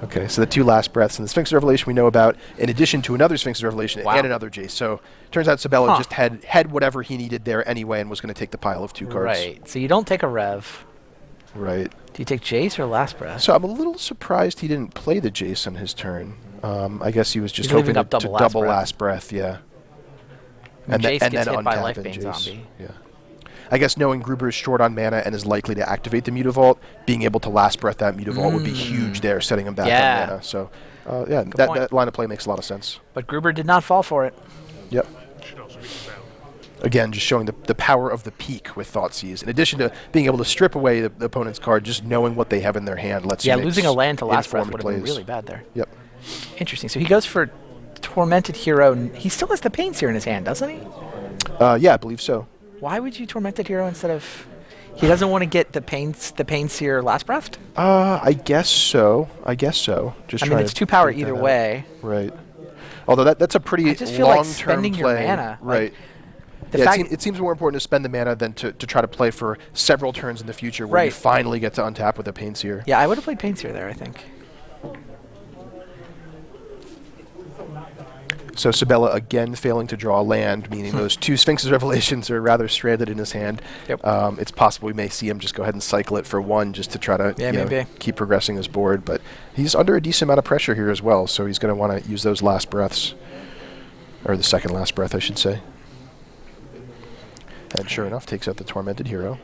Okay, so the 2 Last Breaths and the Sphinx's Revelation we know about, in addition to another Sphinx's Revelation Wow. and another Jace. So turns out Sabella just had whatever he needed there anyway and was going to take the pile of 2 cards. Right. So you don't take a Rev. Right. Do you take Jace or Last Breath? So I'm a little surprised he didn't play the Jace on his turn. I guess he was just He's hoping leaving up to double double Last Breath. Last Breath, yeah. Jace and gets then hit by untap Life and Bane Jace. Zombie. Yeah. I guess knowing Gruber is short on mana and is likely to activate the Mutavault, being able to Last Breath that Mutavault would be huge there, setting him back Yeah. on mana. So, yeah, point. that line of play makes a lot of sense. But Gruber did not fall for it. Yep. Should also be bound. Again, just showing the power of the peak with Thoughtseize. In addition to being able to strip away the opponent's card, just knowing what they have in their hand lets you make Losing a land to Last Breath informed would have been plays. really bad there. Yep. Interesting. So he goes for Tormented Hero. He still has the Pain Seer in his hand, doesn't he? Yeah, I believe so. Why would you Tormented Hero instead of... He doesn't want to get the Pain Seer Last Breath? I guess so. Just I mean, trying it's to 2 power figure either that out. way. Right. Although that's a pretty I just feel like long-term spending your play. mana, Right. The Yeah, fact it seems more important to spend the mana than to try to play for several turns in the future where you Right. finally get to untap with a Pain Seer. Yeah, I would have played Pain Seer there, I think. So Sabella again failing to draw land, meaning those 2 Sphinx's Revelations are rather stranded in his hand. Yep. It's possible we may see him just go ahead and cycle it for 1 just to try to maybe. keep progressing his board. But he's under a decent amount of pressure here as well, so he's going to want to use those last breaths. Or the second last breath, I should say. And sure enough, takes out the Tormented Hero.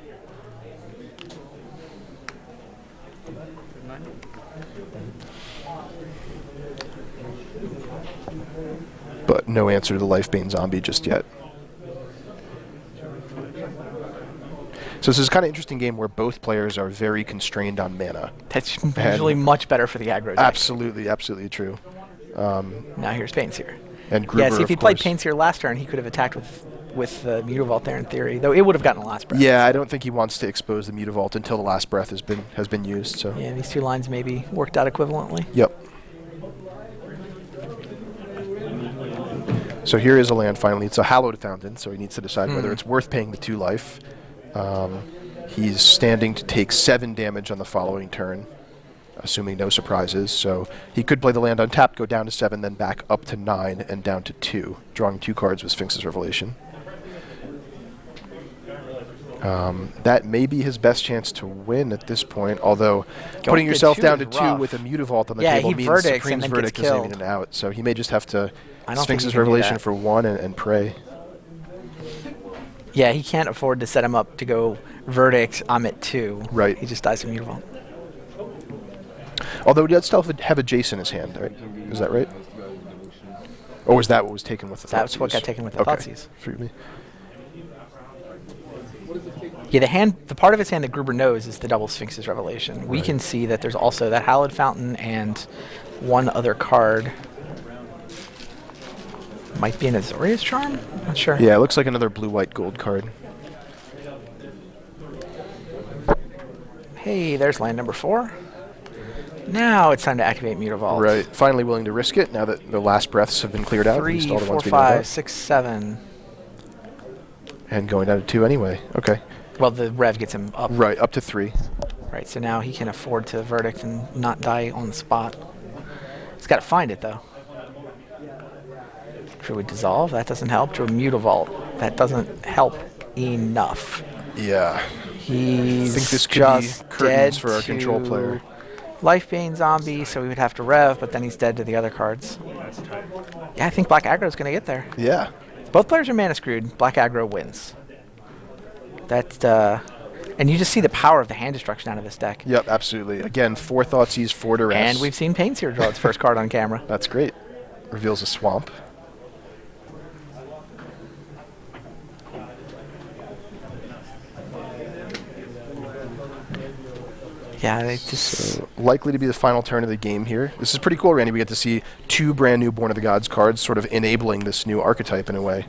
But no answer to the Lifebane Zombie just yet. So this is kind of interesting game where both players are very constrained on mana. That's usually much better for the aggro deck. Absolutely true. Now here's Pain Seer. And Gruber, Yeah, see, if he of played course- Pain Seer last turn, he could have attacked with the Mutavault there in theory, though it would have gotten a Last Breath. Yeah, I don't think he wants to expose the Mutavault until the last breath has been used. So. Yeah, these 2 lines maybe worked out equivalently. Yep. So here is a land finally. It's a Hallowed Fountain, so he needs to decide whether it's worth paying the 2 life. He's standing to take 7 damage on the following turn, assuming no surprises. So he could play the land untapped, go down to 7, then back up to 9 and down to 2, drawing 2 cards with Sphinx's Revelation. That may be his best chance to win at this point, although putting to yourself 2 down is to 2 rough. with a Mutavault on the Yeah, table he means verdicts and Supreme's then Verdict gets is leaving killed. it out. So he may just have to I don't think Sphinx's he can do Revelation that. for 1 and pray. Yeah, he can't afford to set him up to go Verdict, I'm at 2. Right. He just dies from Mutavault. Although he does still have a Jace in his hand, right? Is that right? Or was that what was taken with the That's what Thoughtseize? got taken with the Okay. Thoughtseize. Forgive me. Yeah, the part of his hand that Gruber knows is the double Sphinx's Revelation. We can see that there's also that Hallowed Fountain and 1 other card. Might be an Azorius Charm? Not sure. Yeah, it looks like another blue-white gold card. Hey, there's land number 4. Now it's time to activate Mutavault. Right. Finally willing to risk it now that the last breaths have been cleared out. at 3, least all the 4, ones we know 5, about. 6, 7. And going down to 2 anyway. Okay. Well, the Rev gets him up. Right, up to 3. Right, so now he can afford to Verdict and not die on the spot. He's got to find it, though. Should we Dissolve? That doesn't help. To a Mutavault. That doesn't help enough. Yeah. He's I think this could be just curtains dead for our control to player. Lifebane Zombie, so we would have to Rev, but then he's dead to the other cards. Yeah, I think Black Aggro's going to get there. Yeah. Both players are mana screwed. Black Aggro wins. That's and you just see the power of the hand destruction out of this deck. Yep, absolutely. Again, 4 Thoughtseize, 4 Duress. And we've seen Pain Seer draw its first card on camera. That's great. Reveals a swamp. Yeah, they just So likely to be the final turn of the game here. This is pretty cool, Randy. We get to see 2 brand new Born of the Gods cards sort of enabling this new archetype in a way.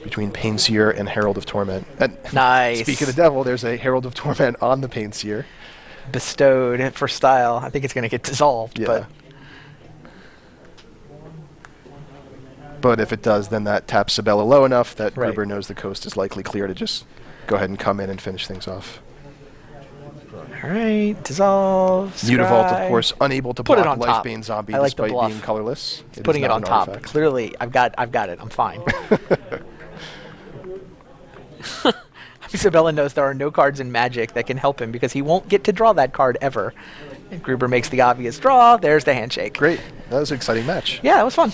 Between Pain Seer and Herald of Torment. And nice. speak of the devil, there's a Herald of Torment on the Pain Seer. Bestowed for style. I think it's going to get dissolved, Yeah. But if it does, then that taps Sabella low enough that Right. Gruber knows the coast is likely clear to just go ahead and come in and finish things off. All right, dissolve. Mutavault, scry. of course, unable to Put it block on top. Lifebane Zombie I like the despite bluff. being colorless. It's putting is it not on an top. artifact. Clearly, I've got it. I'm fine. I'm Isabella knows there are no cards in Magic that can help him because he won't get to draw that card ever. And Gruber makes the obvious draw. There's the handshake. Great. That was an exciting match. Yeah, it was fun.